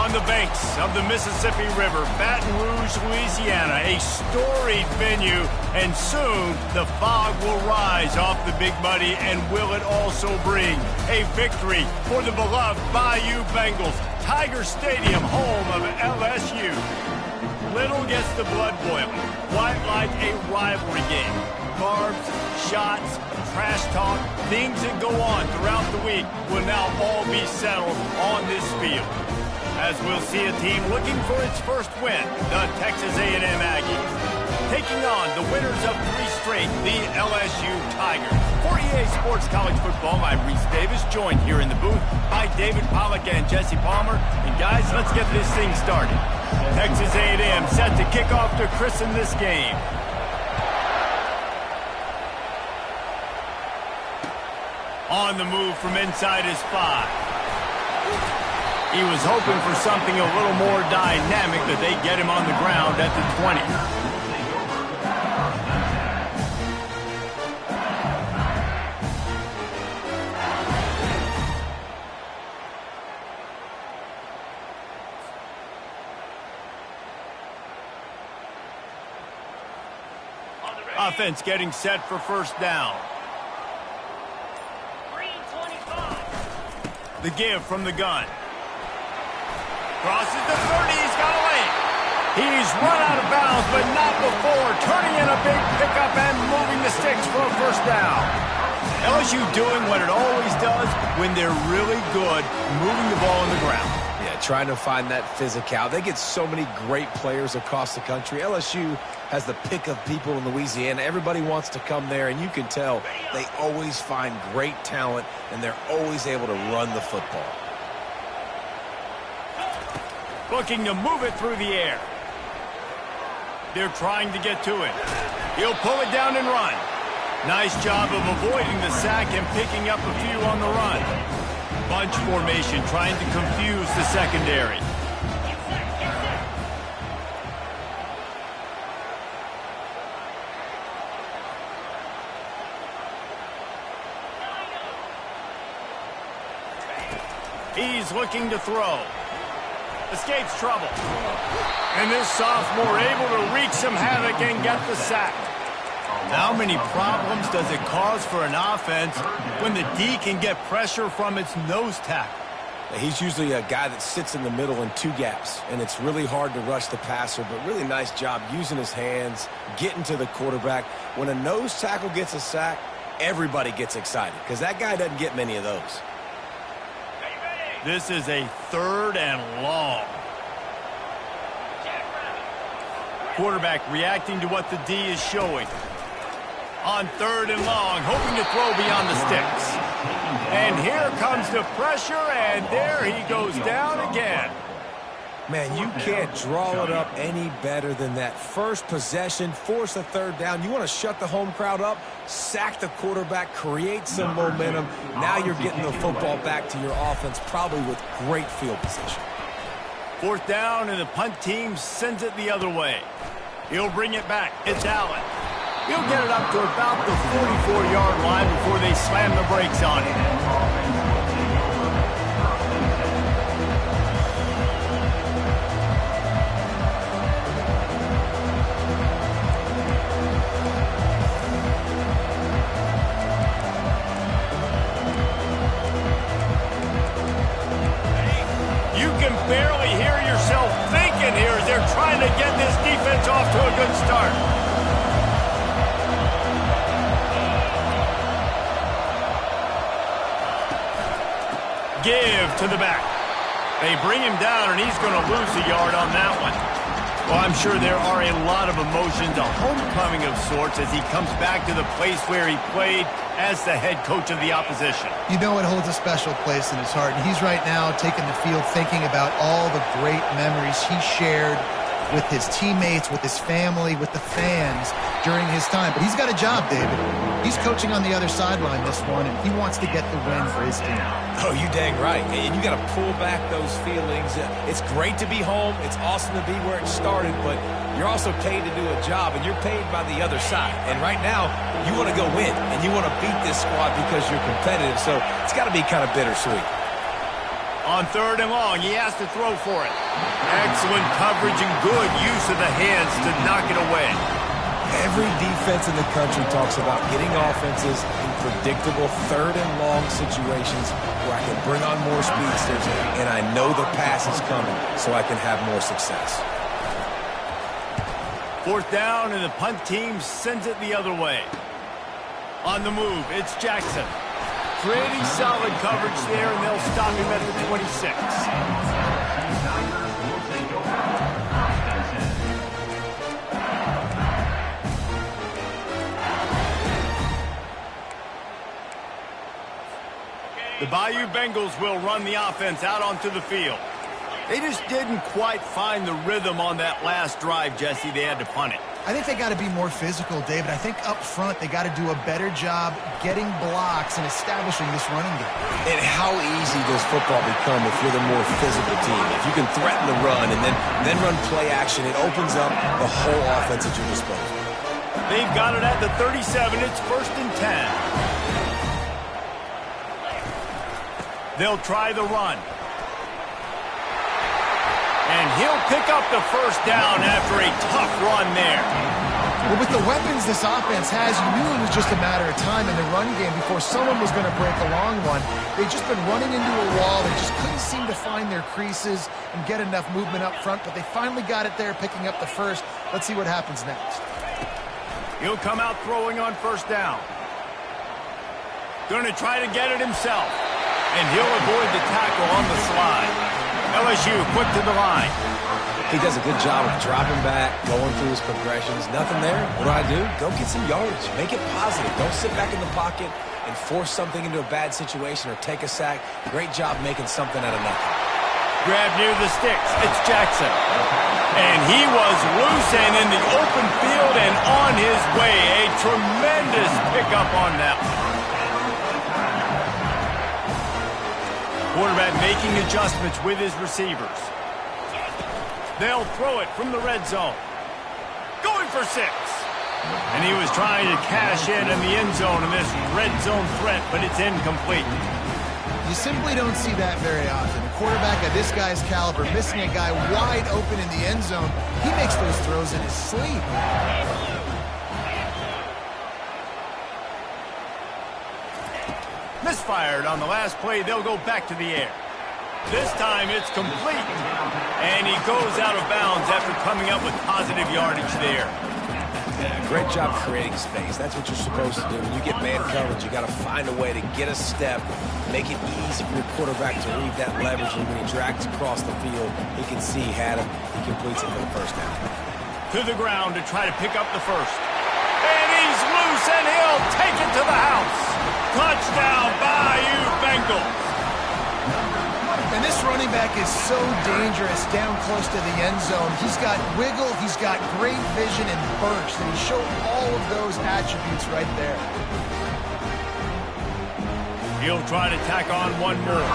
On the banks of the Mississippi River, Baton Rouge, Louisiana, a storied venue, and soon the fog will rise off the Big Muddy, and will it also bring a victory for the beloved Bayou Bengals. Tiger Stadium, home of LSU. Little gets the blood boiling, quite like a rivalry game. Barbs, shots, trash talk, things that go on throughout the week will now all be settled on this field. As we'll see a team looking for its first win, the Texas A&M Aggies, taking on the winners of 3 straight, the LSU Tigers. For EA Sports College Football, I'm Reese Davis, joined here in the booth by David Pollack and Jesse Palmer. And guys, let's get this thing started. Texas A&M set to kick off to christen this game. On the move from inside his 5. He was hoping for something a little more dynamic, but they get him on the ground at the 20. Offense getting set for first down. The give from the gun. Crosses the 30, he's got a lane. He's run out of bounds, but not before turning in a big pickup and moving the sticks for a first down. LSU doing what it always does when they're really good, moving the ball on the ground. Yeah, trying to find that physical. They get so many great players across the country. LSU has the pick of people in Louisiana. Everybody wants to come there, and you can tell they always find great talent, and they're always able to run the football. Looking to move it through the air. They're trying to get to it. He'll pull it down and run. Nice job of avoiding the sack and picking up a few on the run. Bunch formation trying to confuse the secondary. He's looking to throw. Escapes trouble. And this sophomore able to wreak some havoc and get the sack. How many problems does it cause for an offense when the D can get pressure from its nose tackle? He's usually a guy that sits in the middle in 2 gaps, and it's really hard to rush the passer, but really nice job using his hands, getting to the quarterback. When a nose tackle gets a sack, everybody gets excited because that guy doesn't get many of those. This is a 3rd and long. Quarterback reacting to what the D is showing. On 3rd and long, hoping to throw beyond the sticks. And here comes the pressure, and there he goes down again. Man, you can't draw it up any better than that. First possession, force a 3rd down. You want to shut the home crowd up, sack the quarterback, create some momentum. Now you're getting the football back to your offense, probably with great field position. 4th down, and the punt team sends it the other way. He'll bring it back. It's Allen. He'll get it up to about the 44-yard line before they slam the brakes on him. Barely hear yourself thinking here as they're trying to get this defense off to a good start. Give to the back. They bring him down, and he's going to lose a yard on that one. Well, I'm sure there are a lot of emotions, a homecoming of sorts, as he comes back to the place where he played as the head coach of the opposition. You know it holds a special place in his heart, and he's right now taking the field thinking about all the great memories he shared with his teammates, with his family, with the fans during his time. But he's got a job, David. He's coaching on the other sideline this one, and he wants to get the win for his team. Oh, you dang right. And you got to pull back those feelings. It's great to be home. It's awesome to be where it started, but you're also paid to do a job, and you're paid by the other side. And right now, you want to go win, and you want to beat this squad because you're competitive. So it's got to be kind of bittersweet. On 3rd and long, he has to throw for it. Excellent coverage and good use of the hands to knock it away. Every defense in the country talks about getting offenses in predictable 3rd and long situations where I can bring on more speedsters, and I know the pass is coming, so I can have more success. 4th down, and the punt team sends it the other way. On the move, it's Jackson. Pretty solid coverage there, and they'll stop him at the 26. The Bayou Bengals will run the offense out onto the field. They just didn't quite find the rhythm on that last drive, Jesse. They had to punt it. I think they got to be more physical, David. I think up front they got to do a better job getting blocks and establishing this running game. And how easy does football become if you're the more physical team? If you can threaten the run and then run play action, it opens up the whole offense at your disposal. They've got it at the 37. It's 1st and 10. They'll try the run. And he'll pick up the 1st down after a tough run there. Well, with the weapons this offense has, you knew it was just a matter of time in the run game before someone was going to break a long one. They've just been running into a wall. They just couldn't seem to find their creases and get enough movement up front, but they finally got it there, picking up the 1st. Let's see what happens next. He'll come out throwing on 1st down. Going to try to get it himself. And he'll avoid the tackle on the slide. LSU quick to the line. He does a good job of dropping back, going through his progressions. Nothing there. What do? Go get some yardage. Make it positive. Don't sit back in the pocket and force something into a bad situation or take a sack. Great job making something out of nothing. Grab near the sticks. It's Jackson. And he was loose and in the open field and on his way. A tremendous pickup on that one. Quarterback making adjustments with his receivers. They'll throw it from the red zone. Going for 6. And he was trying to cash in the end zone in this red zone threat, but it's incomplete. You simply don't see that very often. A quarterback of this guy's caliber missing a guy wide open in the end zone. He makes those throws in his sleep. Misfired on the last play. They'll go back to the air. This time it's complete. And he goes out of bounds after coming up with positive yardage there. Yeah, great job creating space. That's what you're supposed to do. When you get man coverage, you got to find a way to get a step, make it easy for your quarterback to read that leverage. And when he drags across the field, he can see he had him. He completes it for the 1st down. To the ground to try to pick up the 1st. And he's loose, and he'll take it to the house. Touchdown, Bayou Bengals. And this running back is so dangerous down close to the end zone. He's got wiggle, he's got great vision and burst, and he showed all of those attributes right there. He'll try to tack on one more.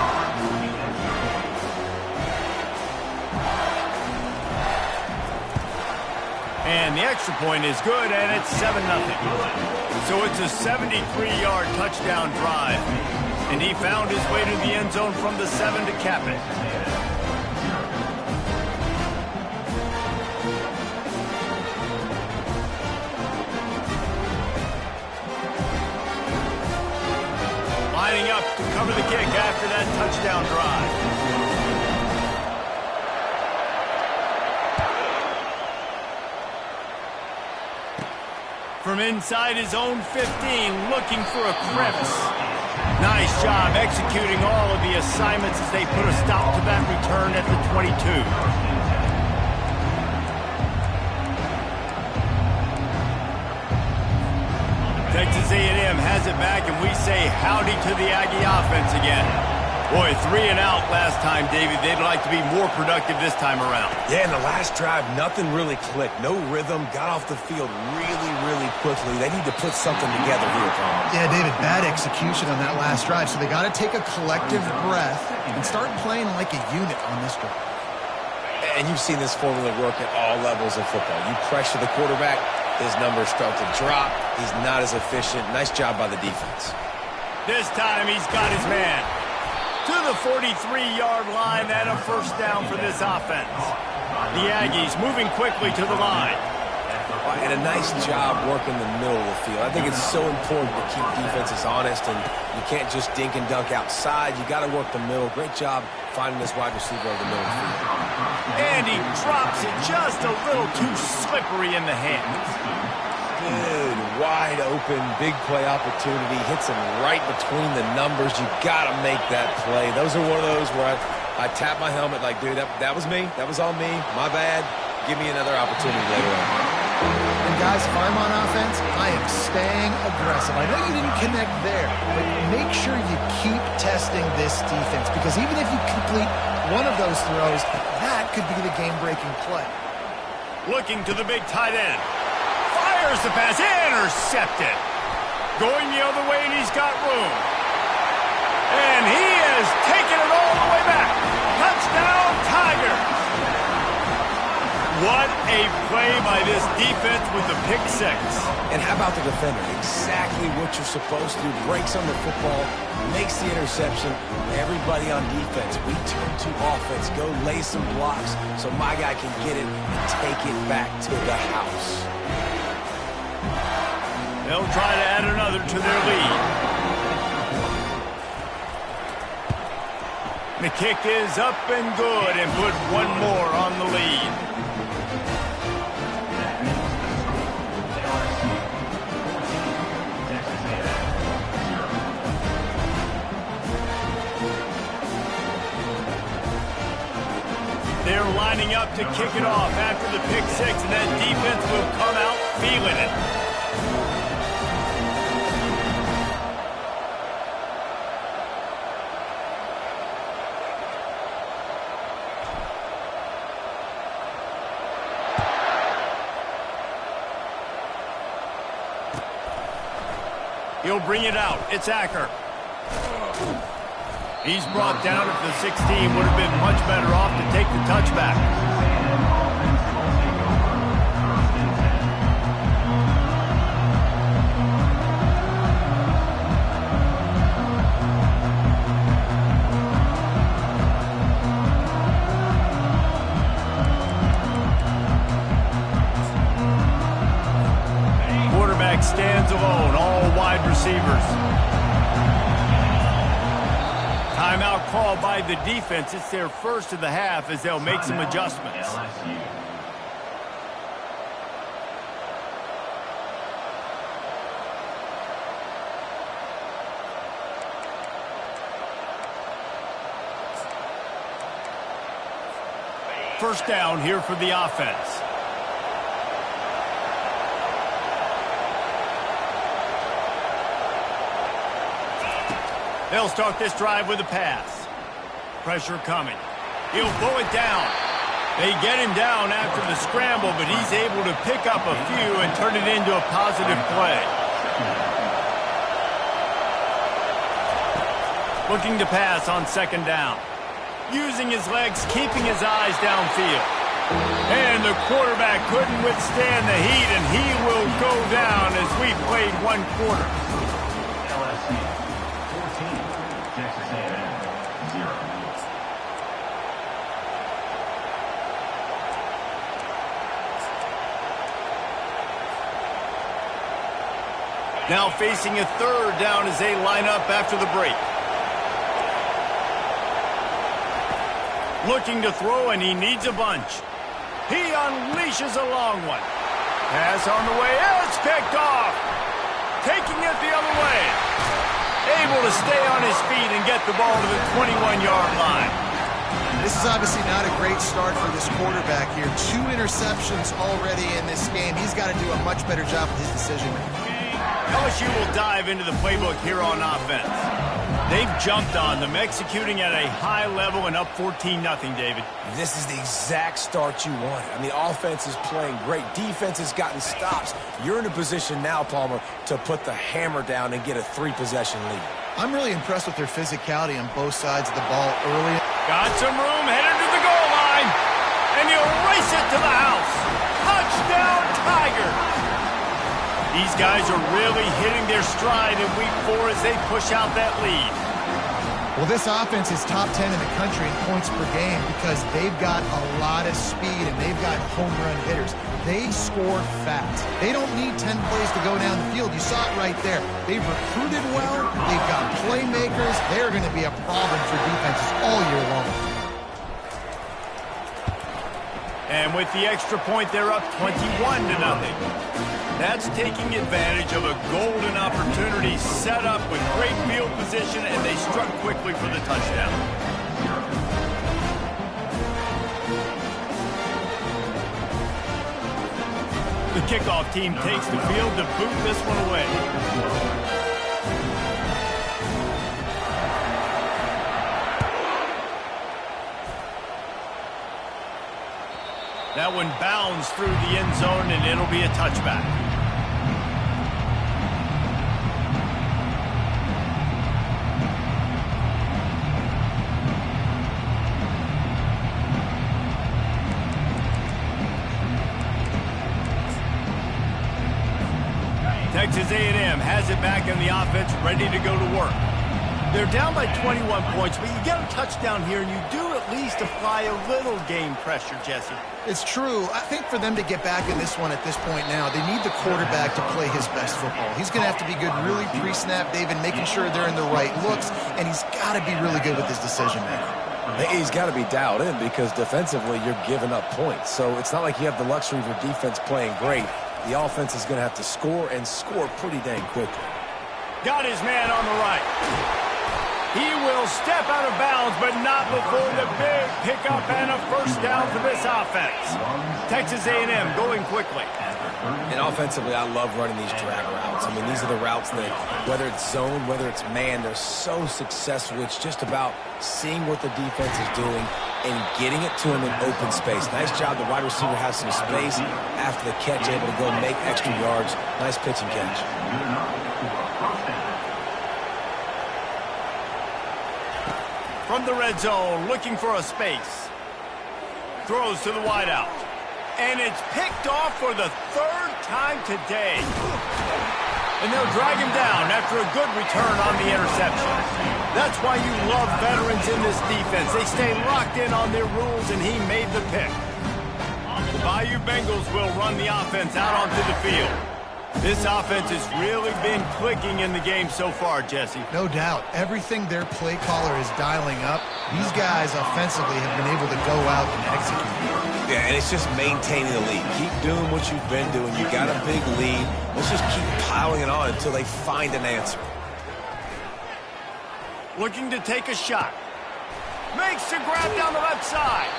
And the extra point is good, and it's 7-0. So it's a 73-yard touchdown drive. And he found his way to the end zone from the 7 to cap it. Lining up to cover the kick after that touchdown drive. From inside his own 15, looking for a crevice. Nice job executing all of the assignments as they put a stop to that return at the 22. Texas A&M has it back, and we say howdy to the Aggie offense again. Boy, 3 and out last time, David. They'd like to be more productive this time around. Yeah, in the last drive, nothing really clicked. No rhythm, got off the field really quickly. They need to put something together here, Tom. Yeah, David, bad execution on that last drive, so they got to take a collective breath and start playing like a unit on this drive. And you've seen this formula work at all levels of football. You pressure the quarterback, his numbers start to drop. He's not as efficient. Nice job by the defense. This time he's got his man. to the 43-yard line and a first down for this offense. The Aggies moving quickly to the line. And a nice job working the middle of the field. I think it's so important to keep defenses honest, and you can't just dink and dunk outside. You got to work the middle. Great job finding this wide receiver over the middle of the field. And he drops it just a little too slippery in the hands. Good, wide open, big play opportunity. Hits him right between the numbers. You got to make that play. Those are one of those where I tap my helmet like, dude, that was me. That was on me. My bad. Give me another opportunity later on. And guys, if I'm on offense, I am staying aggressive. I know you didn't connect there, but make sure you keep testing this defense, because even if you complete one of those throws, that could be the game-breaking play. Looking to the big tight end. Fires the pass. Intercepted. Going the other way, and he's got room. And he has taken it all the way back. Touchdown, Tigers. What a play by this defense with the pick six. And how about the defender? Exactly what you're supposed to do. Breaks on the football, makes the interception. Everybody on defense, we turn to offense. Go lay some blocks so my guy can get it and take it back to the house. They'll try to add another to their lead. The kick is up and good and put one more on the lead. They're lining up to kick it off after the pick six, and that defense will come out feeling it. He'll bring it out. It's Acker. He's brought down at the 16. Would have been much better off to take the touchback. Quarterback stands alone, all wide receivers. Timeout called by the defense. It's their first of the half as they'll make some adjustments. First down here for the offense. They'll start this drive with a pass. Pressure coming. He'll pull it down. They get him down after the scramble, but he's able to pick up a few and turn it into a positive play. Looking to pass on second down. Using his legs, keeping his eyes downfield. And the quarterback couldn't withstand the heat, and he will go down as we played one quarter. Now facing a third down as they line up after the break. Looking to throw, and he needs a bunch. He unleashes a long one. Pass on the way. It's picked off. Taking it the other way. Able to stay on his feet and get the ball to the 21-yard line. This is obviously not a great start for this quarterback here. 2 interceptions already in this game. He's got to do a much better job with his decision-making. LSU will dive into the playbook here on offense. They've jumped on them, executing at a high level and up 14-0, David. This is the exact start you wanted. I mean, offense is playing great. Defense has gotten stops. You're in a position now, Palmer, to put the hammer down and get a 3-possession lead. I'm really impressed with their physicality on both sides of the ball early. Got some room, headed to the goal line, and he'll race it to the house. Touchdown, Tigers! These guys are really hitting their stride in week 4 as they push out that lead. Well, this offense is top 10 in the country in points per game because they've got a lot of speed and they've got home run hitters. They score fast. They don't need 10 plays to go down the field. You saw it right there. They've recruited well. They've got playmakers. They're going to be a problem for defenses all year long. And with the extra point, they're up 21-0. That's taking advantage of a golden opportunity set up with great field position, and they struck quickly for the touchdown. The kickoff team takes the field to boot this one away. That one bounds through the end zone, and it'll be a touchback. Texas A&M has it back in the offense, ready to go to work. They're down by 21 points, but you get a touchdown here, and you do at least apply a little game pressure, Jesse. It's true. I think for them to get back in this one at this point now, they need the quarterback to play his best football. He's going to have to be good really pre-snap, David, making sure they're in the right looks, and he's got to be really good with his decision-making. He's got to be dialed in because defensively you're giving up points. So it's not like you have the luxury of your defense playing great. The offense is going to have to score and score pretty dang quickly. Got his man on the right. He will step out of bounds, but not before the big pickup and a first down for this offense. Texas A&M going quickly. And offensively, I love running these drag routes. I mean, these are the routes that, whether it's zone, whether it's man, they're so successful. It's just about seeing what the defense is doing and getting it to him in open space. Nice job. The wide receiver has some space after the catch, able to go make extra yards. Nice pitch and catch. From the red zone, looking for a space. Throws to the wideout. And it's picked off for the third time today. And they'll drag him down after a good return on the interception. That's why you love veterans in this defense. They stay locked in on their rules, and he made the pick. The Bayou Bengals will run the offense out onto the field. This offense has really been clicking in the game so far, Jesse. No doubt. Everything their play caller is dialing up, these guys offensively have been able to go out and execute. Yeah, and it's just maintaining the lead. Keep doing what you've been doing. You got a big lead. Let's just keep piling it on until they find an answer. Looking to take a shot. Makes the grab down the left side.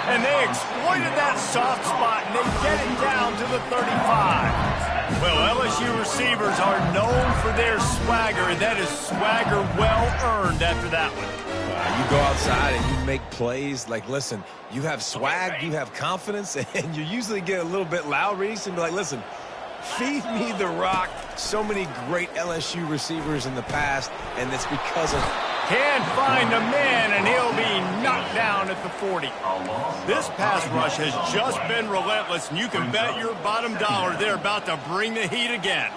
And they exploited that soft spot, and they get it down to the 35. Well, LSU receivers are known for their swagger, and that is swagger well-earned after that one. You go outside and you make plays. Like, listen, you have swag, you have confidence, and you usually get a little bit loud, Reese, and be like, listen, feed me the rock. So many great LSU receivers in the past, and it's because of... Can't find a man, and he'll be knocked down at the 40. This pass rush has just been relentless, and you can bet your bottom dollar they're about to bring the heat again.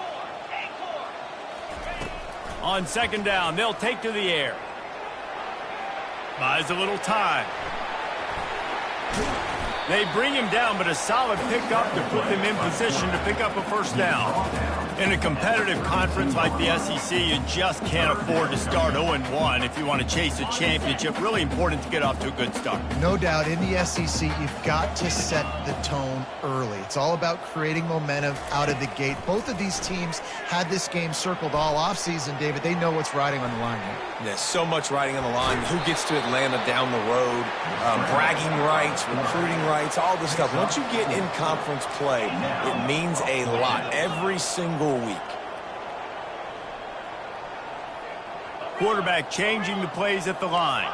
On second down, they'll take to the air. Buys a little time. They bring him down, but a solid pickup to put them in position to pick up a first down. In a competitive conference like the SEC, you just can't afford to start 0-1 if you want to chase a championship. Really important to get off to a good start. No doubt, in the SEC, you've got to set the tone early. It's all about creating momentum out of the gate. Both of these teams had this game circled all offseason, David. They know what's riding on the line here. There's so much riding on the line. Who gets to Atlanta down the road? Bragging rights, recruiting rights, all this stuff. Once you get in conference play, it means a lot every single week. Quarterback changing the plays at the line.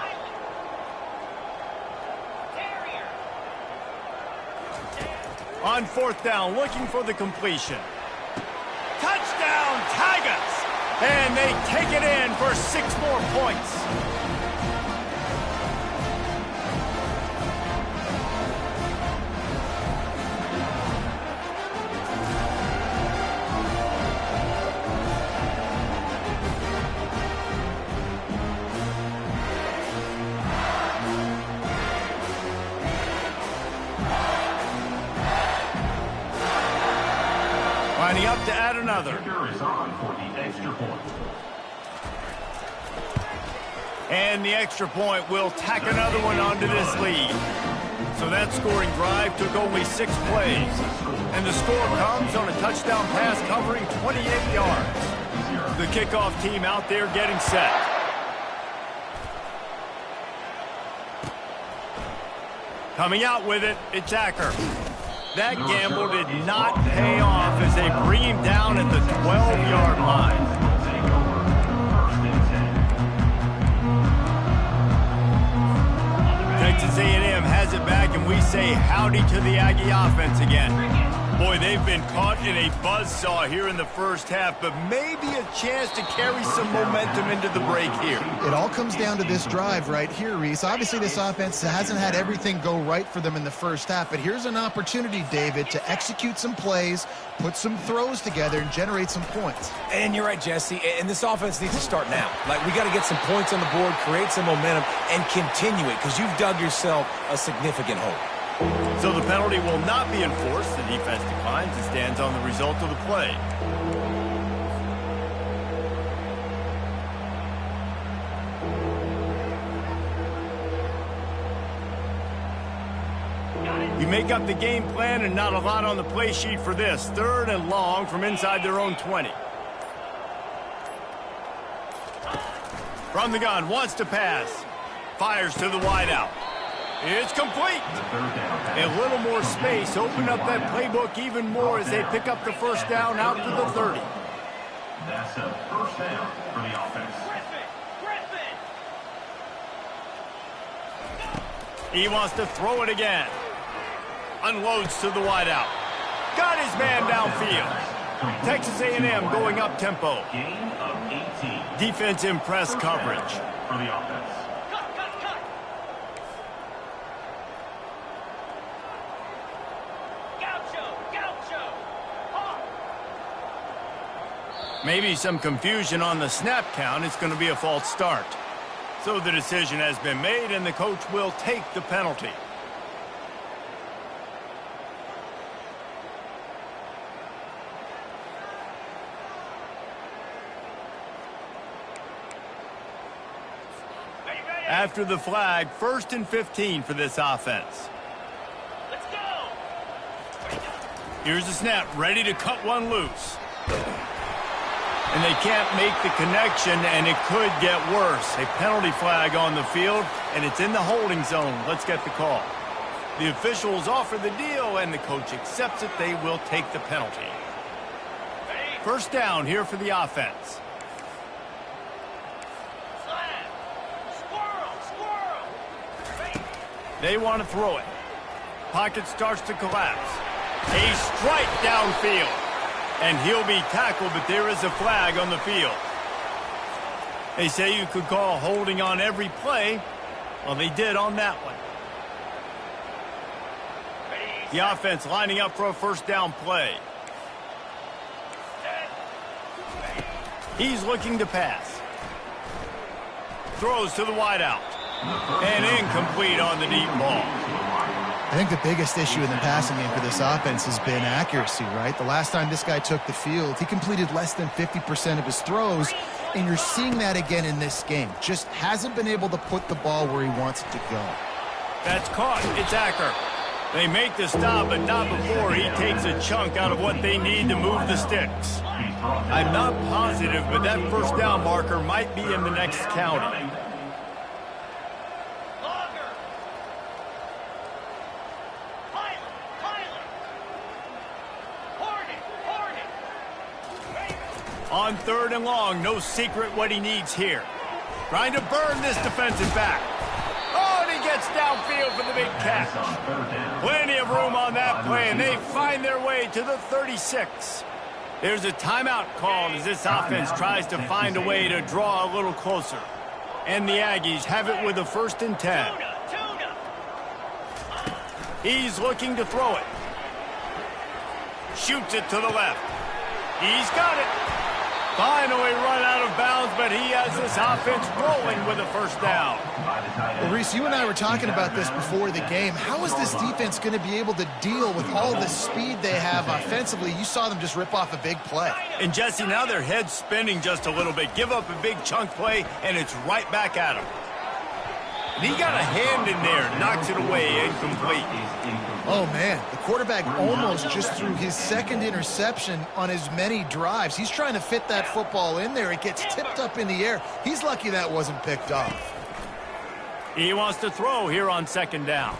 On fourth down, looking for the completion. Touchdown, Tigers! And they take it in for 6 more points. Lining up to add another. And the extra point will tack another one onto this lead. So that scoring drive took only 6 plays. And the score comes on a touchdown pass covering 28 yards. The kickoff team out there getting set. Coming out with it, it's Acker. That gamble did not pay off as they bring him down at the 12-yard line. Texas A&M has it back, and we say howdy to the Aggie offense again. Boy, they've been caught in a buzzsaw here in the first half, but maybe a chance to carry some momentum into the break here. It all comes down to this drive right here, Reese. Obviously, this offense hasn't had everything go right for them in the first half, but here's an opportunity, David, to execute some plays, put some throws together, and generate some points. And you're right, Jesse, and this offense needs to start now. Like, we got to get some points on the board, create some momentum, and continue it, because you've dug yourself a significant hole. So the penalty will not be enforced. The defense declines and stands on the result of the play. You make up the game plan and not a lot on the play sheet for this. 3rd and long from inside their own 20. From the gun, wants to pass. Fires to the wideout. It's complete. A little more space. Open up that playbook even more as they pick up the first down out to the 30. That's a first down for the offense. He wants to throw it again. Unloads to the wideout. Got his man downfield. Texas A&M going up tempo. Gain of 18. Defense in press coverage. For the offense. Maybe some confusion on the snap count. It's going to be a false start. So the decision has been made, and the coach will take the penalty. After the flag, 1st and 15 for this offense. Let's go. Here's the snap, ready to cut one loose. And they can't make the connection, and it could get worse. A penalty flag on the field, and it's in the holding zone. Let's get the call. The officials offer the deal, and the coach accepts it. They will take the penalty. First down here for the offense. They want to throw it. Pocket starts to collapse. A strike downfield. And he'll be tackled, but there is a flag on the field. They say you could call holding on every play. Well, they did on that one. The offense lining up for a first down play. He's looking to pass. Throws to the wideout. And incomplete on the deep ball. I think the biggest issue in the passing game for this offense has been accuracy, right? The last time this guy took the field, he completed less than 50% of his throws, and you're seeing that again in this game. Just hasn't been able to put the ball where he wants it to go. That's caught. It's Acker. They make the stop, but not before he takes a chunk out of what they need to move the sticks. I'm not positive, but that first down marker might be in the next county. On 3rd and long, no secret what he needs here. Trying to burn this defensive back. Oh, and he gets downfield for the big catch. Plenty of room on that play, and they find their way to the 36. There's a timeout called as this offense tries to find a way to draw a little closer. And the Aggies have it with a 1st and 10. He's looking to throw it. Shoots it to the left. He's got it. Finally run out of bounds, but he has this offense rolling with a first down. Well, Reese, you and I were talking about this before the game. How is this defense going to be able to deal with all the speed they have offensively? You saw them just rip off a big play. And, Jesse, now their head's spinning just a little bit. Give up a big chunk play, and it's right back at him. And he got a hand in there, knocks it away, incomplete. Oh, man, the quarterback almost just threw his second interception on as many drives. He's trying to fit that football in there. It gets tipped up in the air. He's lucky that wasn't picked off. He wants to throw here on second down.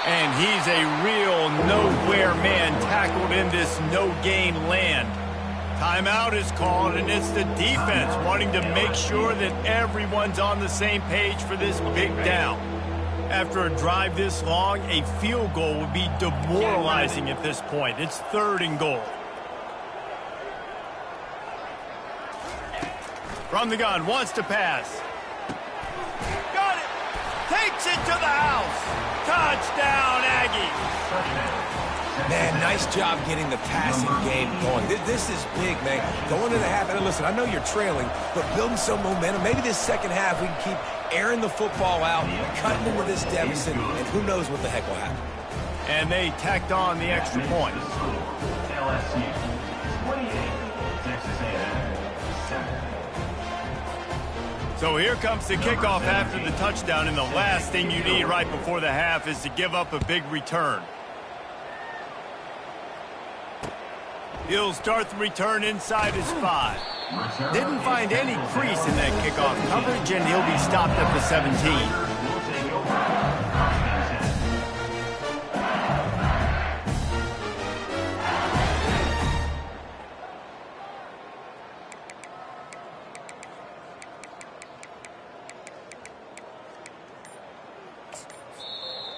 And he's a real nowhere man tackled in this no-gain land. Timeout is called, and it's the defense wanting to make sure that everyone's on the same page for this big down. After a drive this long, a field goal would be demoralizing at this point. It's 3rd and goal. From the gun, wants to pass. Got it! Takes it to the house! Touchdown, Aggies! Man, nice job getting the passing game going. This is big, man. Going to the half, and listen, I know you're trailing, but building some momentum. Maybe this second half we can keep airing the football out, cutting into this deficit, and who knows what the heck will happen. And they tacked on the extra point. LSU 28, Texas A&M 7. So here comes the kickoff after the touchdown, and the last thing you need right before the half is to give up a big return. He'll start the return inside his 5. Didn't find any crease in that kickoff coverage, and he'll be stopped at the 17.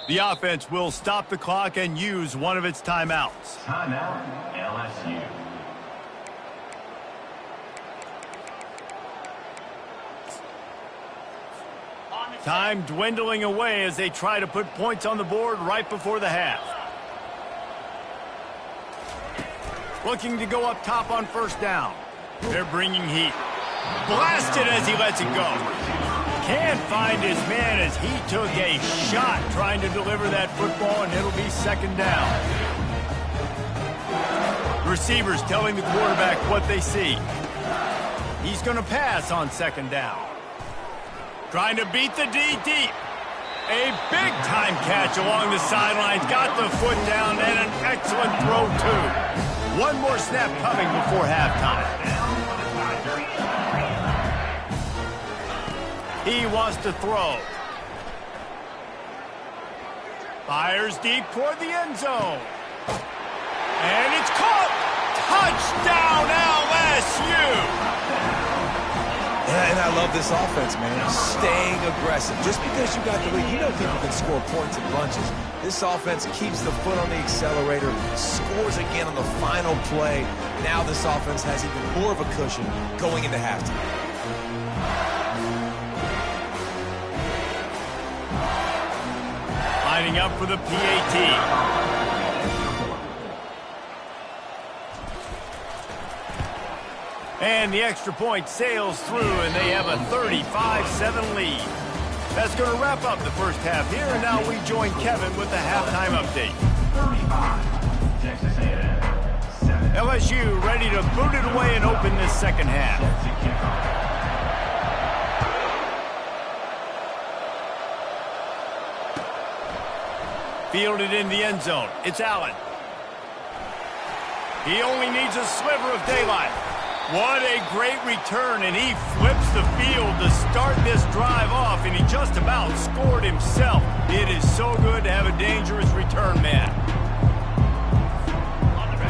The offense will stop the clock and use one of its timeouts. Timeout, LSU. Time dwindling away as they try to put points on the board right before the half. Looking to go up top on first down. They're bringing heat. Blasted as he lets it go. Can't find his man as he took a shot trying to deliver that football, and it'll be second down. Receivers telling the quarterback what they see. He's going to pass on second down. Trying to beat the D deep. A big-time catch along the sidelines. Got the foot down, and an excellent throw, too. One more snap coming before halftime. He wants to throw. Fires deep toward the end zone. And it's caught. Touchdown, LSU! Yeah, and I love this offense, man. Staying aggressive. Just because you got the lead, you know people can score points in bunches. This offense keeps the foot on the accelerator, scores again on the final play. Now this offense has even more of a cushion going into halftime. Lining up for the PAT. And the extra point sails through, and they have a 35-7 lead. That's going to wrap up the first half here, and now we join Kevin with the halftime update. 35, Texas A&M 7. LSU ready to boot it away and open this second half. Fielded in the end zone. It's Allen. He only needs a sliver of daylight. What a great return, and he flips the field to start this drive off, and he just about scored himself. It is so good to have a dangerous return man.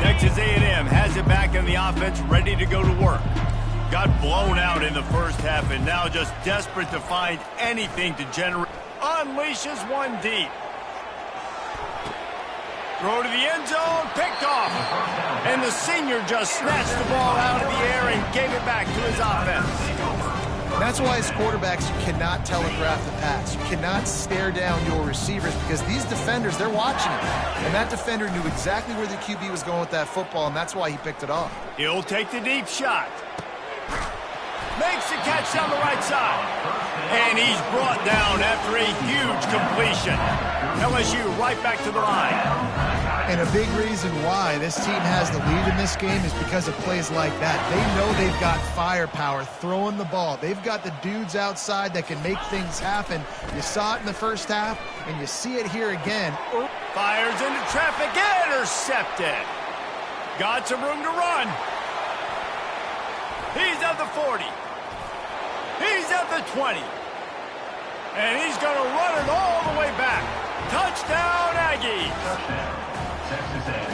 Texas A&M has it back in the offense, ready to go to work. Got blown out in the first half, and now just desperate to find anything to generate. Unleashes one deep. Throw to the end zone, picked off. And the senior just snatched the ball out of the air and gave it back to his offense. That's why as quarterbacks, you cannot telegraph the pass. You cannot stare down your receivers because these defenders, they're watching it. And that defender knew exactly where the QB was going with that football, and that's why he picked it off. He'll take the deep shot. Makes the catch down the right side. And he's brought down after a huge completion. LSU right back to the line. And a big reason why this team has the lead in this game is because of plays like that. They know they've got firepower throwing the ball. They've got the dudes outside that can make things happen. You saw it in the first half, and you see it here again. Fires into traffic, intercepted. Got some room to run. He's at the 40. He's at the 20. And he's going to run it all the way back. Touchdown, Aggies.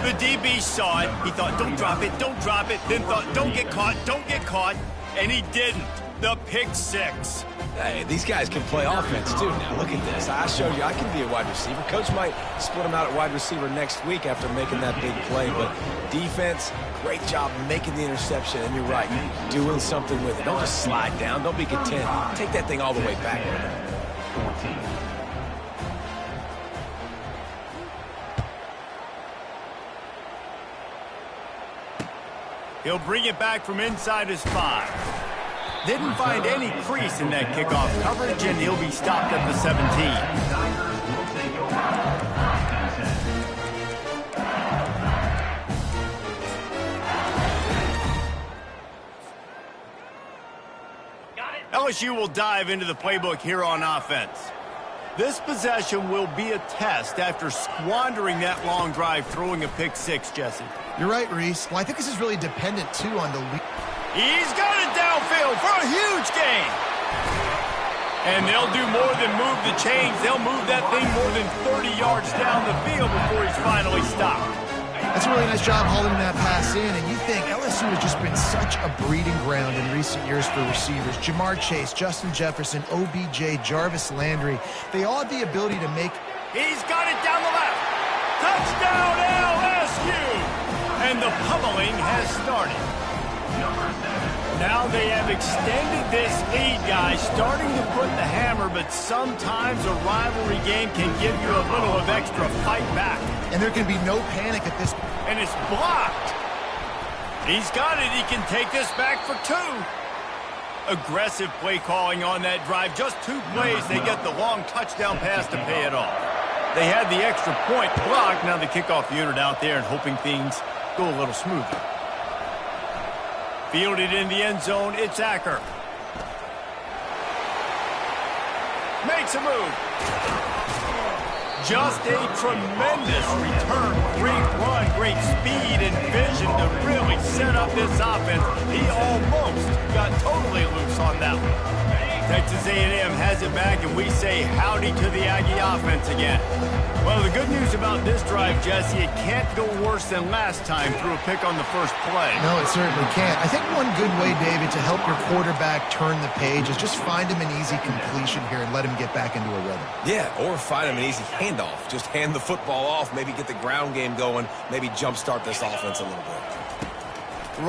The DB saw it. He thought, don't drop it, don't drop it. Then thought, don't get caught, don't get caught. And he didn't. The pick six. Hey, these guys can play offense, too, now. Look at this. I showed you I can be a wide receiver. Coach might split him out at wide receiver next week after making that big play. But defense, great job making the interception. And you're right, doing something with it. Don't just slide down. Don't be content. Take that thing all the way back. 14. He'll bring it back from inside his 5. Didn't find any crease in that kickoff coverage, and he'll be stopped at the 17. LSU will dive into the playbook here on offense. This possession will be a test after squandering that long drive throwing a pick six, Jesse. You're right, Reese. Well, I think this is really dependent, too, on the lead. He's got it downfield for a huge gain. And they'll do more than move the chains. They'll move that thing more than 30 yards down the field before he's finally stopped. That's a really nice job holding that pass in, and you think LSU has just been such a breeding ground in recent years for receivers. Jamar Chase, Justin Jefferson, OBJ, Jarvis Landry, they all have the ability to make... He's got it down the left. Touchdown LSU! And the pummeling has started. Now they have extended this lead, guys, starting to put the hammer, but sometimes a rivalry game can give you a little of extra fight back. And there can be no panic at this point. And it's blocked. He's got it. He can take this back for 2. Aggressive play calling on that drive. Just 2 plays, they get the long touchdown pass to pay it off. They had the extra point blocked. Now the kickoff unit out there and hoping things go a little smoother. Fielded in the end zone, it's Acker. Makes a move. Just a tremendous return. Great run, great speed and vision to really set up this offense. He almost got totally loose on that one. Texas A&M has it back, and we say howdy to the Aggie offense again. Well, the good news about this drive, Jesse, it can't go worse than last time through a pick on the first play. No, it certainly can't. I think one good way, David, to help your quarterback turn the page is just find him an easy completion here and let him get back into a rhythm. Yeah, or find him an easy handoff. Just hand the football off, maybe get the ground game going, maybe jumpstart this offense a little bit.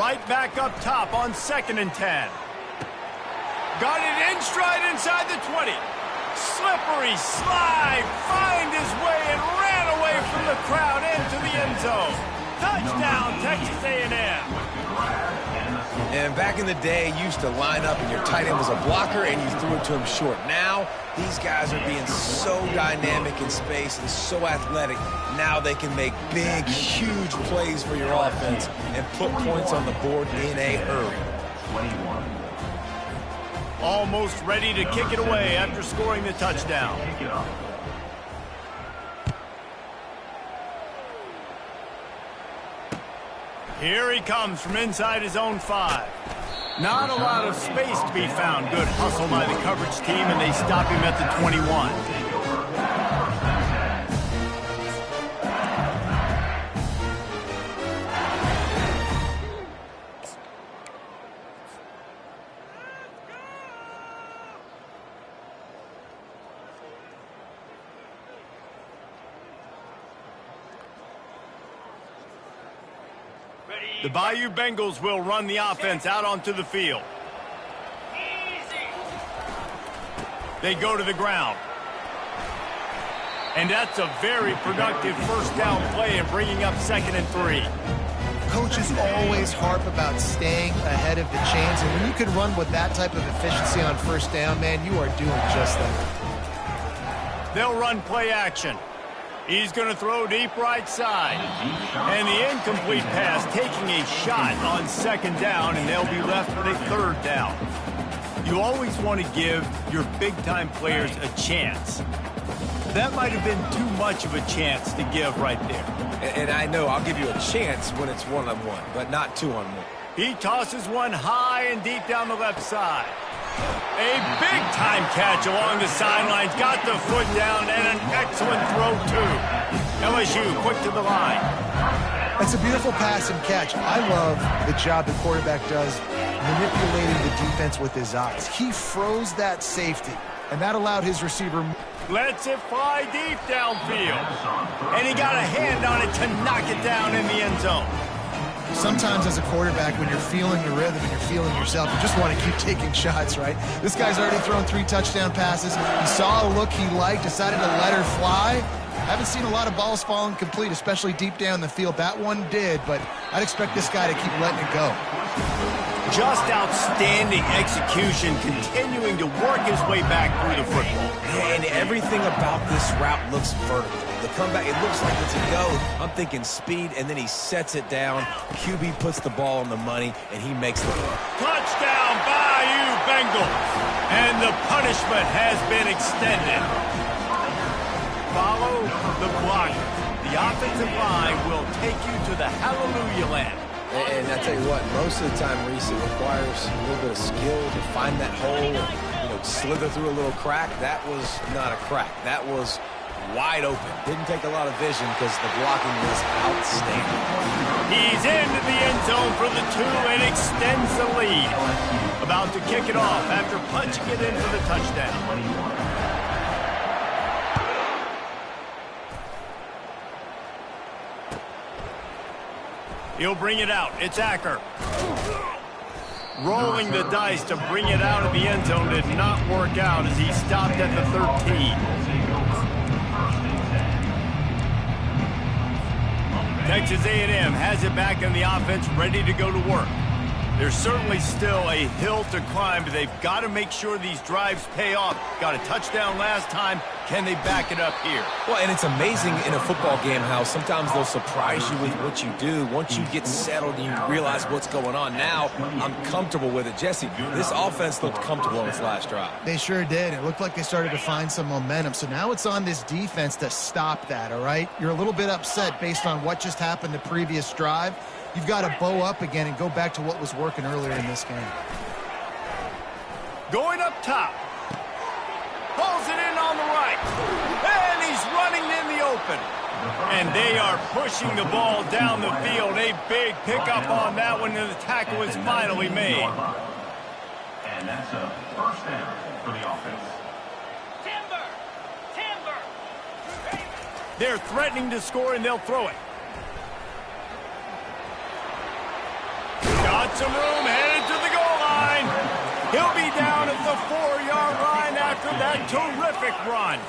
Right back up top on 2nd and 10. Got it in stride inside the 20. Slippery slide, find his way and ran away from the crowd into the end zone. Touchdown, Texas A&M. And back in the day, you used to line up and your tight end was a blocker and you threw it to him short. Now, these guys are being so dynamic in space and so athletic. Now they can make big, huge plays for your offense and put points on the board in a hurry. 21. Almost ready to kick it away after scoring the touchdown. Here he comes from inside his own 5. Not a lot of space to be found. Good hustle by the coverage team, and they stop him at the 21. The Bayou Bengals will run the offense out onto the field. They go to the ground. And that's a very productive first down play and bringing up 2nd and 3. Coaches always harp about staying ahead of the chains, and when you can run with that type of efficiency on first down, man, you are doing just that. They'll run play action. He's going to throw deep right side. And the incomplete pass taking a shot on 2nd down, and they'll be left with a 3rd down. You always want to give your big-time players a chance. That might have been too much of a chance to give right there. And I know I'll give you a chance when it's one-on-one, but not two-on-one. He tosses one high and deep down the left side. A big-time catch along the sidelines. Got the foot down and an excellent throw, too. LSU quick to the line. That's a beautiful pass and catch. I love the job the quarterback does manipulating the defense with his eyes. He froze that safety, and that allowed his receiver... Lets it fly deep downfield. And he got a hand on it to knock it down in the end zone. Sometimes as a quarterback, when you're feeling the rhythm and you're feeling yourself, you just want to keep taking shots, right? This guy's already thrown 3 touchdown passes. He saw a look he liked, decided to let her fly. I haven't seen a lot of balls falling complete, especially deep down the field. That one did, but I'd expect this guy to keep letting it go. Just outstanding execution, continuing to work his way back through the football. And everything about this route looks vertical. The comeback, it looks like it's a go. I'm thinking speed, and then he sets it down. QB puts the ball on the money, and he makes the play. Touchdown, Bayou Bengals. And the punishment has been extended. Follow the block. The offensive line will take you to the hallelujah land. And I tell you what, most of the time, Reese, it requires a little bit of skill to find that hole and, slither through a little crack. That was not a crack. That was wide open. Didn't take a lot of vision because the blocking was outstanding. He's into the end zone for the 2 and extends the lead. About to kick it off after punching it in for the touchdown. He'll bring it out. It's Acker. Rolling the dice to bring it out of the end zone did not work out as he stopped at the 13. Texas A&M has it back in the offense, ready to go to work. There's certainly still a hill to climb, but they've got to make sure these drives pay off. Got a touchdown last time. Can they back it up here? Well, and it's amazing in a football game how sometimes they'll surprise you with what you do. Once you get settled and you realize what's going on, now I'm comfortable with it. Jesse, this offense looked comfortable on its last drive. They sure did. It looked like they started to find some momentum. So now it's on this defense to stop that, all right? You're a little bit upset based on what just happened the previous drive. You've got to bow up again and go back to what was working earlier in this game. Going up top. Pulls it in on the right. And he's running in the open. And they are pushing the ball down the field. A big pickup on that one, and the tackle is finally made. And that's a first down for the offense. Timber! They're threatening to score, and they'll throw it. Got some room, headed to the goal line. He'll be down at the 4-yard line after that terrific run.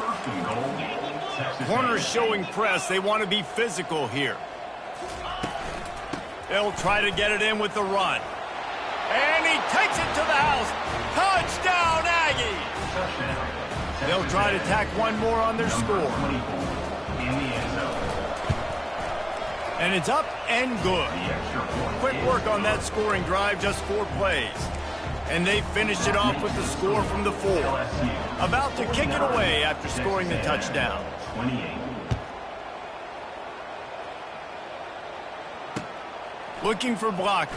Corners showing press. They want to be physical here. They'll try to get it in with the run. And he takes it to the house. Touchdown, Aggies! They'll try to tack one more on their score. And it's up and good. Quick work on that scoring drive, just 4 plays. And they finished it off with the score from the 4. About to kick it away after scoring the touchdown. Looking for blockers.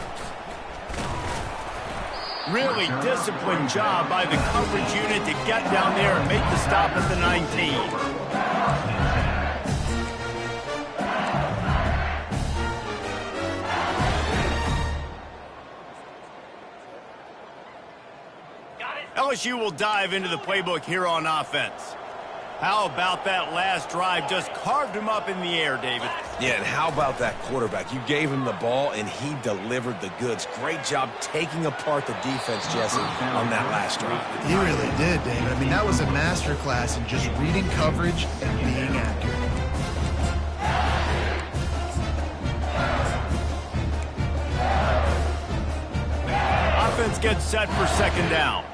Really disciplined job by the coverage unit to get down there and make the stop at the 19. LSU will dive into the playbook here on offense. How about that last drive? Just carved him up in the air, David. Yeah, and how about that quarterback? You gave him the ball, and he delivered the goods. Great job taking apart the defense, Jesse, on that last drive. He really did, David. I mean, that was a masterclass in just reading coverage and being accurate. Offense gets set for second down.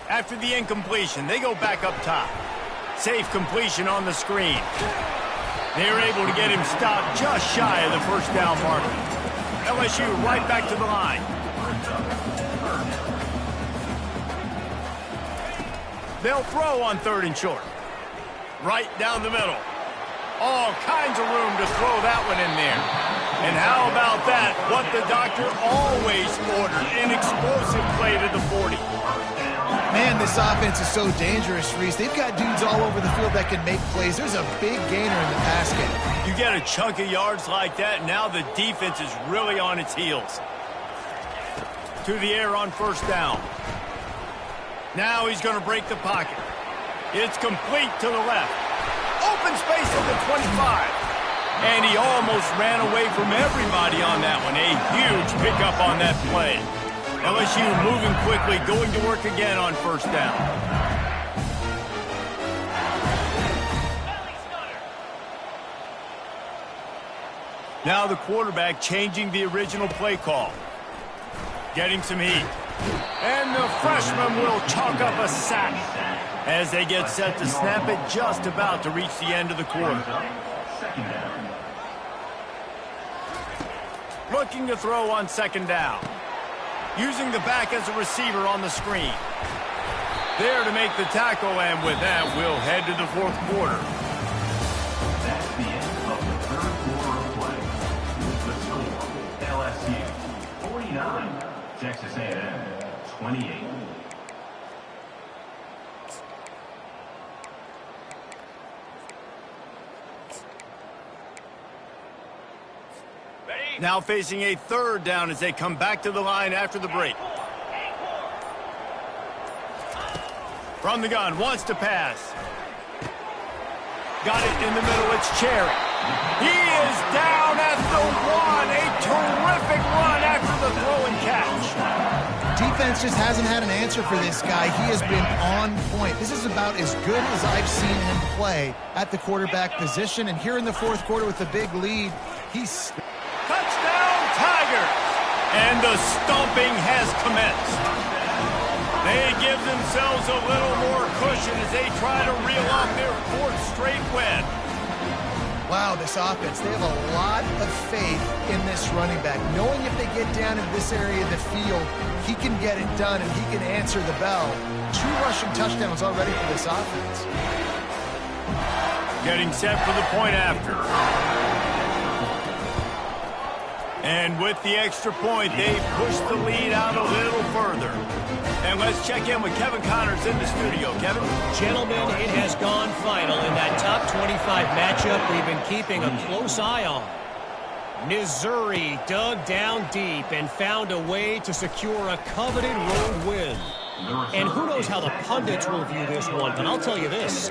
After the incompletion, they go back up top. Safe completion on the screen. They're able to get him stopped just shy of the first down marker. LSU right back to the line. They'll throw on 3rd and short. Right down the middle. All kinds of room to throw that one in there. And how about that? What the doctor always ordered, an explosive play to the 40. Man, this offense is so dangerous, Reese. They've got dudes all over the field that can make plays. There's a big gainer in the pass game. You get a chunk of yards like that, now the defense is really on its heels. To the air on 1st down. Now he's going to break the pocket. It's complete to the left. Open space at the 25. And he almost ran away from everybody on that one. A huge pickup on that play. LSU moving quickly, going to work again on 1st down. Now the quarterback changing the original play call. Getting some heat. And the freshman will chalk up a sack as they get set to snap it, just about to reach the end of the quarter. Looking to throw on 2nd down. Using the back as a receiver on the screen. There to make the tackle, and with that, we'll head to the 4th quarter. That's the end of the 3rd quarter of play. The score, LSU 49, Texas A&M 28. Now facing a 3rd down as they come back to the line after the break. From the gun, wants to pass. Got it in the middle, it's Cherry. He is down at the 1. A terrific run after the throw and catch. Defense just hasn't had an answer for this guy. He has been on point. This is about as good as I've seen him play at the quarterback position. And here in the 4th quarter with the big lead, he's... Touchdown, Tigers! And the stomping has commenced. They give themselves a little more cushion as they try to reel off their 4th straight win. Wow, this offense, they have a lot of faith in this running back. Knowing if they get down in this area of the field, he can get it done and he can answer the bell. 2 rushing touchdowns already for this offense. Getting set for the point after. And with the extra point, they push the lead out a little further. And let's check in with Kevin Connors in the studio. Kevin? Gentlemen, it has gone final in that top 25 matchup we've been keeping a close eye on. Missouri dug down deep and found a way to secure a coveted road win. And who knows how the pundits will view this one, but I'll tell you this.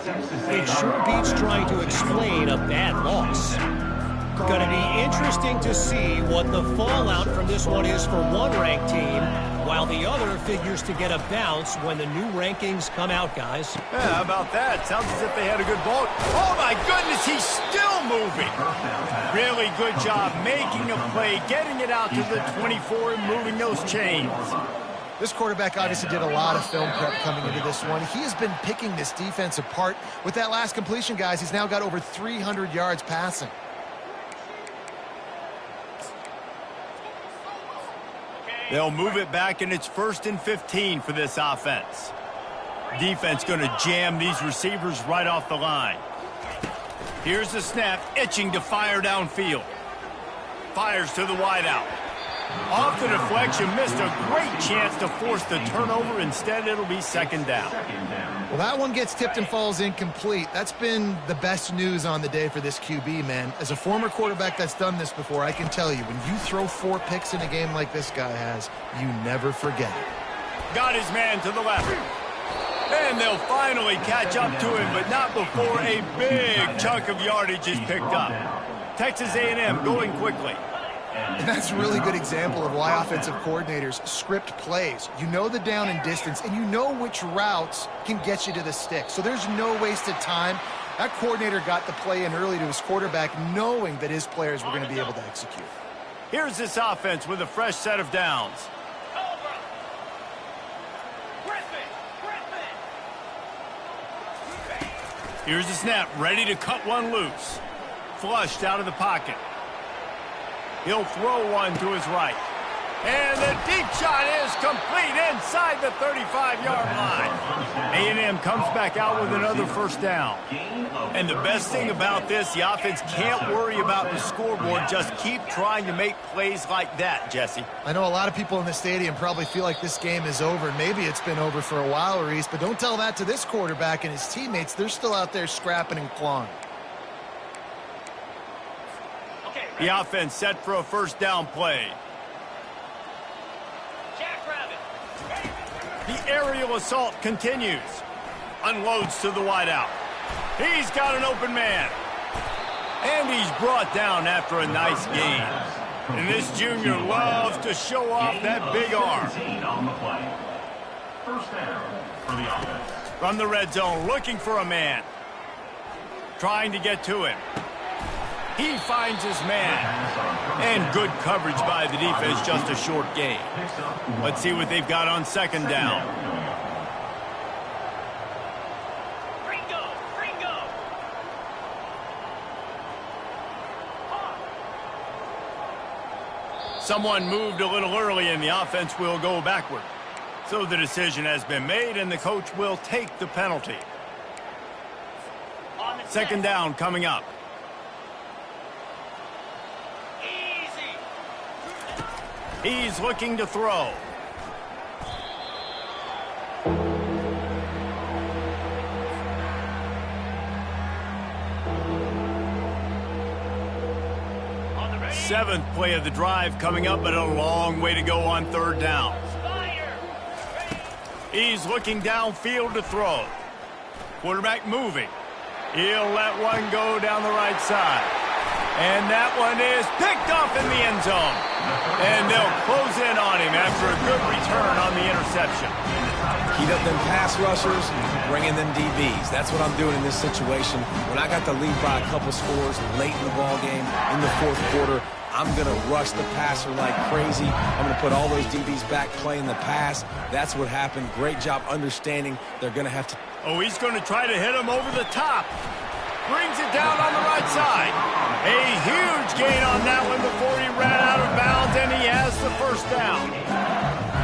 It sure beats trying to explain a bad loss. Going to be interesting to see what the fallout from this one is for one ranked team, while the other figures to get a bounce when the new rankings come out, guys. Yeah, how about that? Sounds as if they had a good ball. Oh, my goodness, he's still moving. Really good job making a play, getting it out to the 24 and moving those chains. This quarterback obviously did a lot of film prep coming into this one. He has been picking this defense apart. With that last completion, guys, he's now got over 300 yards passing. They'll move it back, and it's 1st and 15 for this offense. Defense going to jam these receivers right off the line. Here's the snap, itching to fire downfield. Fires to the wideout. Off the deflection, missed a great chance to force the turnover. Instead, it'll be 2nd down. Well, that one gets tipped and falls incomplete. That's been the best news on the day for this QB, man. As a former quarterback that's done this before, I can tell you, when you throw 4 picks in a game like this guy has, you never forget it. Got his man to the left. And they'll finally catch up to him, but not before a big chunk of yardage is picked up. Texas A&M going quickly. And that's a really good example of why offensive coordinators script plays. You know the down and distance, and you know which routes can get you to the stick. So there's no wasted time. That coordinator got the play in early to his quarterback, knowing that his players were going to be able to execute. Here's this offense with a fresh set of downs. Here's the snap, ready to cut one loose. Flushed out of the pocket. He'll throw one to his right. And the deep shot is complete inside the 35-yard line. A&M comes back out with another first down. And the best thing about this, the offense can't worry about the scoreboard. Just keep trying to make plays like that, Jesse. I know a lot of people in the stadium probably feel like this game is over. Maybe it's been over for a while, Reese, but don't tell that to this quarterback and his teammates. They're still out there scrapping and clawing. The offense set for a first down play. The aerial assault continues. Unloads to the wideout. He's got an open man. And he's brought down after a nice gain. And this junior loves to show off that big arm. First down for the offense. From the red zone, looking for a man. Trying to get to him. He finds his man. And good coverage by the defense, just a short gain. Let's see what they've got on second down. Someone moved a little early and the offense will go backward. So the decision has been made and the coach will take the penalty. Second down coming up. He's looking to throw. Seventh play of the drive coming up, but a long way to go on third down. He's looking downfield to throw. Quarterback moving. He'll let one go down the right side. And that one is picked off in the end zone. And they'll close in on him after a good return on the interception. Heat up them pass rushers, bring in them DBs. That's what I'm doing in this situation. When I got the lead by a couple scores late in the ball game, in the fourth quarter, I'm going to rush the passer like crazy. I'm going to put all those DBs back playing the pass. That's what happened. Great job understanding they're going to have to. Oh, he's going to try to hit him over the top. Brings it down on the right side. A huge gain on that one before he ran out of bounds, and he has the first down.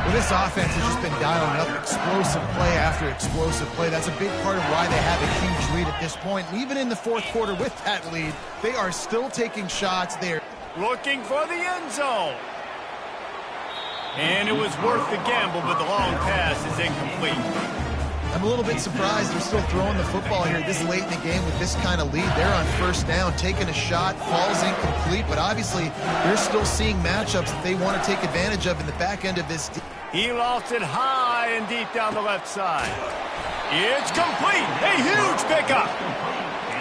Well, this offense has just been dialing up explosive play after explosive play. That's a big part of why they have a huge lead at this point. And even in the fourth quarter with that lead, they are still taking shots there. Looking for the end zone. And it was worth the gamble, but the long pass is incomplete. I'm a little bit surprised they're still throwing the football here this late in the game with this kind of lead. They're on first down, taking a shot, falls incomplete, but obviously they're still seeing matchups that they want to take advantage of in the back end of this. He lost it high and deep down the left side. It's complete. A huge pickup.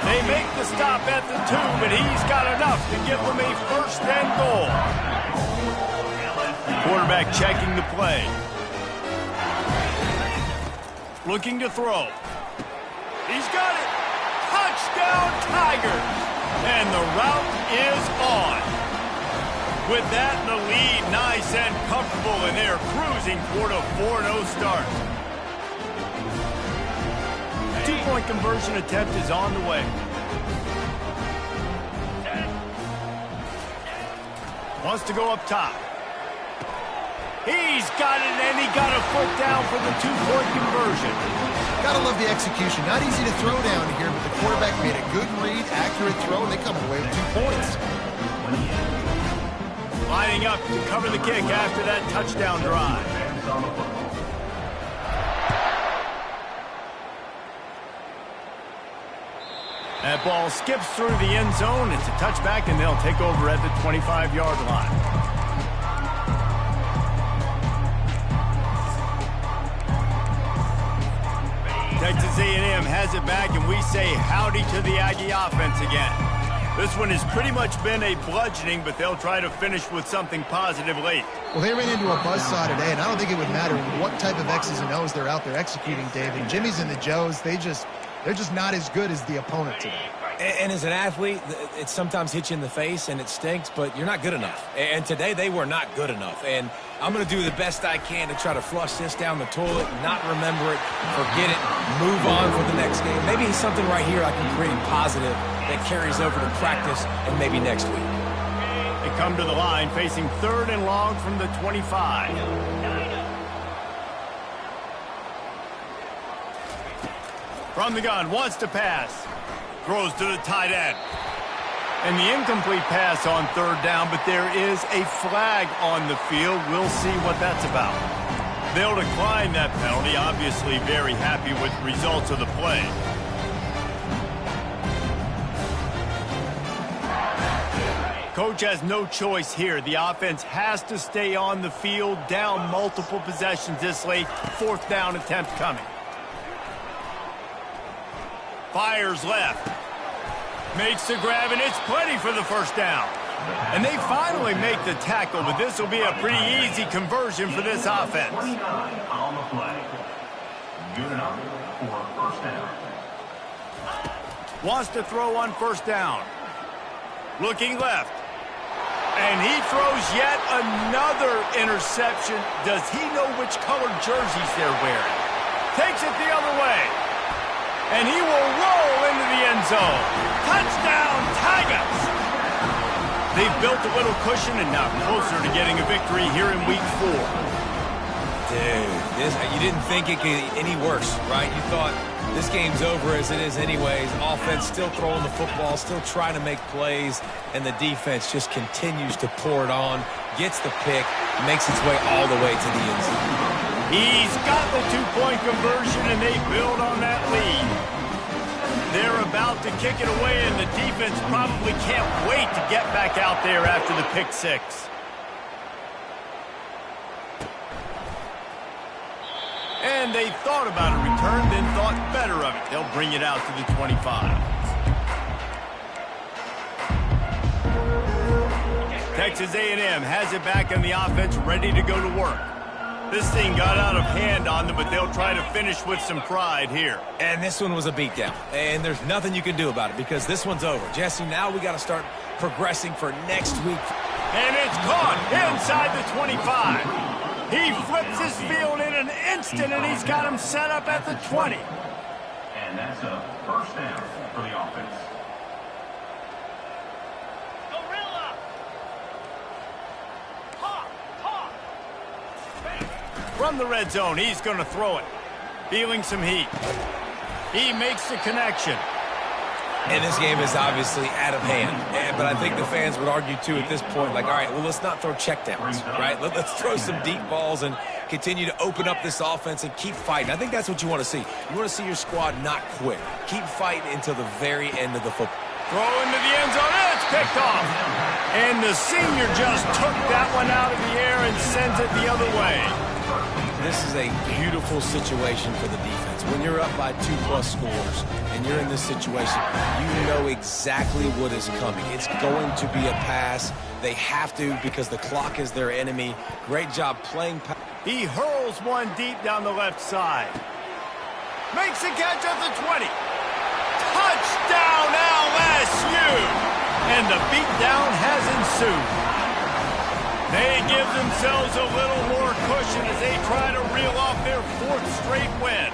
They make the stop at the 2, but he's got enough to give them a first and goal. Quarterback checking the play. Looking to throw. He's got it. Touchdown, Tigers. And the route is on. With that, the lead nice and comfortable, and they're cruising toward a 4-0 start. Two-point conversion attempt is on the way. Wants to go up top. He's got it, and he got a foot down for the two-point conversion. Gotta love the execution. Not easy to throw down here, but the quarterback made a good read, accurate throw, and they come away with 2 points. Lining up to cover the kick after that touchdown drive. That ball skips through the end zone. It's a touchback, and they'll take over at the 25-yard line. Texas A&M has it back, and we say howdy to the Aggie offense again. This one has pretty much been a bludgeoning, but they'll try to finish with something positive late. Well, they ran into a buzzsaw today, and I don't think it would matter what type of X's and O's they're out there executing, David. Jimmy's and the Joes, they're just not as good as the opponent today. And as an athlete, it sometimes hits you in the face and it stinks, but you're not good enough. And today they were not good enough. And I'm going to do the best I can to try to flush this down the toilet, not remember it, forget it, move on for the next game. Maybe something right here I can create positive that carries over to practice and maybe next week. They come to the line facing 3rd and long from the 25. From the gun, wants to pass. Throws to the tight end. And the incomplete pass on 3rd down, but there is a flag on the field. We'll see what that's about. They'll decline that penalty, obviously very happy with the results of the play. Coach has no choice here. The offense has to stay on the field, down multiple possessions this late. 4th down attempt coming. Fires left. Makes the grab, and it's plenty for the 1st down. And they finally make the tackle, but this will be a pretty easy conversion for this offense. 29 on the play. Good enough for a 1st down. Wants to throw on 1st down. Looking left. And he throws yet another interception. Does he know which colored jerseys they're wearing? Takes it the other way. And he will roll into the end zone. Touchdown, Tigers! They've built a little cushion and now closer to getting a victory here in Week 4. Dude, you didn't think it could get any worse, right? You thought this game's over as it is anyways. Offense still throwing the football, still trying to make plays, and the defense just continues to pour it on, gets the pick, makes its way all the way to the end zone. He's got the 2-point conversion, and they build on that lead. They're about to kick it away, and the defense probably can't wait to get back out there after the pick 6. And they thought about a return, then thought better of it. They'll bring it out to the 25. Texas A&M has it back on the offense, ready to go to work. This thing got out of hand on them, but they'll try to finish with some pride here. And this one was a beatdown, and there's nothing you can do about it because this one's over. Jesse, now we got to start progressing for next week. And it's caught inside the 25. He flips his field in an instant, and he's got him set up at the 20. And that's a 1st down for the offense. From the red zone, he's going to throw it. Feeling some heat. He makes the connection. And this game is obviously out of hand. But I think the fans would argue, too, at this point, like, all right, well, let's not throw checkdowns, right? Let's throw some deep balls and continue to open up this offense and keep fighting. I think that's what you want to see. You want to see your squad not quit. Keep fighting until the very end of the football. Throw into the end zone, and it's picked off. And the senior just took that one out of the air and sends it the other way. This is a beautiful situation for the defense. When you're up by 2+ scores and you're in this situation, you know exactly what is coming. It's going to be a pass. They have to because the clock is their enemy. Great job playing. He hurls one deep down the left side. Makes a catch at the 20. Touchdown LSU! And the beatdown has ensued. They give themselves a little more cushion as they try to reel off their 4th straight win.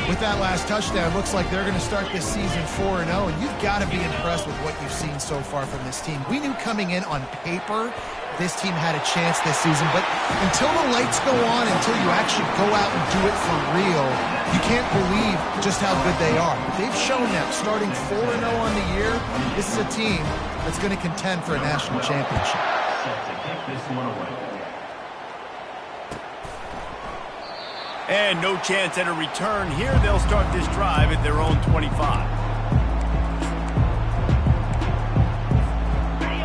With that last touchdown, looks like they're going to start this season 4-0, and you've got to be impressed with what you've seen so far from this team. We knew coming in on paper this team had a chance this season, but until the lights go on, until you actually go out and do it for real, you can't believe just how good they are. But they've shown that starting 4-0 on the year, this is a team that's going to contend for a national championship. Set to kick this one away. And no chance at a return here. They'll start this drive at their own 25.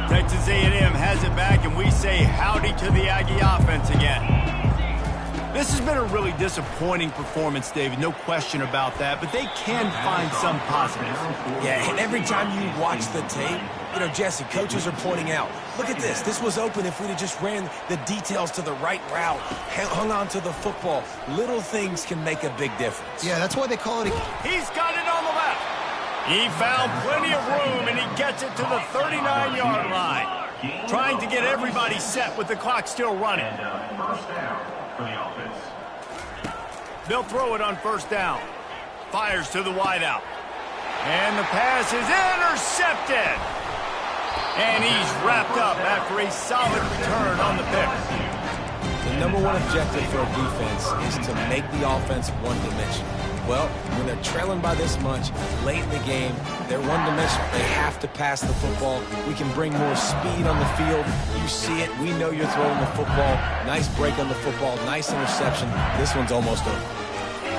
Texas A&M has it back, and we say howdy to the Aggie offense again. This has been a really disappointing performance, David, no question about that, but they can find some positives. Yeah, and every time you watch the tape, you know, Jesse, coaches are pointing out, look at this. This was open if we'd have just ran the details to the right route, hung on to the football. Little things can make a big difference. Yeah, that's why they call it He's got it on the left. He found plenty of room, and he gets it to the 39-yard line. Trying to get everybody set with the clock still running. And first down for the offense. They'll throw it on first down. Fires to the wideout. And the pass is intercepted. And he's wrapped up after a solid return on the pick. The number one objective for a defense is to make the offense one-dimensional. Well, when they're trailing by this much, late in the game, they're one-dimensional. They have to pass the football. We can bring more speed on the field. You see it. We know you're throwing the football. Nice break on the football. Nice interception. This one's almost over.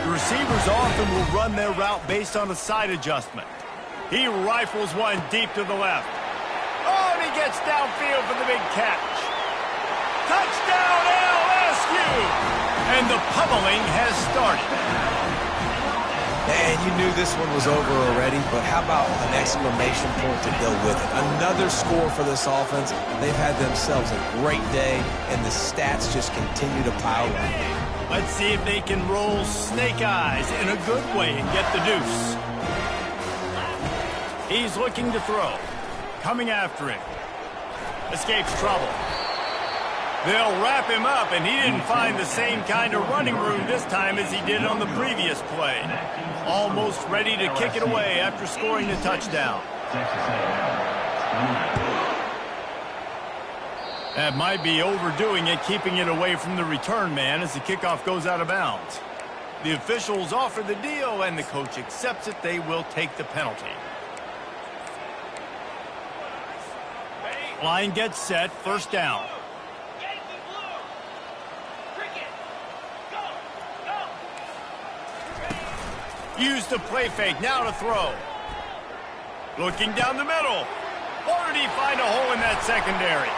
The receivers often will run their route based on a side adjustment. He rifles one deep to the left. Oh, and he gets downfield for the big catch. Touchdown, LSU! And the pummeling has started. Man, you knew this one was over already, but how about an exclamation point to go with it? Another score for this offense. They've had themselves a great day, and the stats just continue to pile up. Let's see if they can roll snake eyes in a good way and get the deuce. He's looking to throw. Coming after him. Escapes trouble. They'll wrap him up, and he didn't find the same kind of running room this time as he did on the previous play. Almost ready to kick it away after scoring the touchdown. That might be overdoing it, keeping it away from the return man as the kickoff goes out of bounds. The officials offer the deal, and the coach accepts it. They will take the penalty. Line gets set, first down. Use the play fake, now to throw. Looking down the middle. Or did he find a hole in that secondary?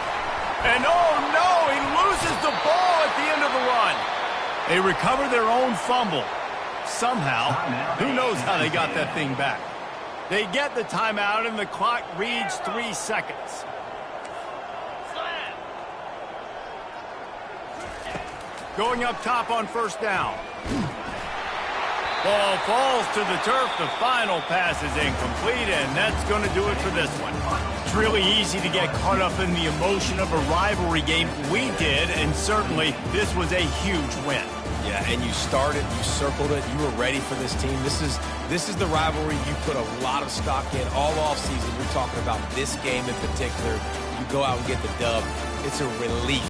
And oh no, he loses the ball at the end of the run. They recover their own fumble. Somehow, who knows how they got that thing back. They get the timeout and the clock reads 3 seconds. Going up top on first down. Ball falls to the turf. The final pass is incomplete, and that's going to do it for this one. It's really easy to get caught up in the emotion of a rivalry game. We did, and certainly this was a huge win. Yeah, and you started, you circled it, you were ready for this team. This is the rivalry you put a lot of stock in all offseason. We're talking about this game in particular. You go out and get the dub. It's a relief.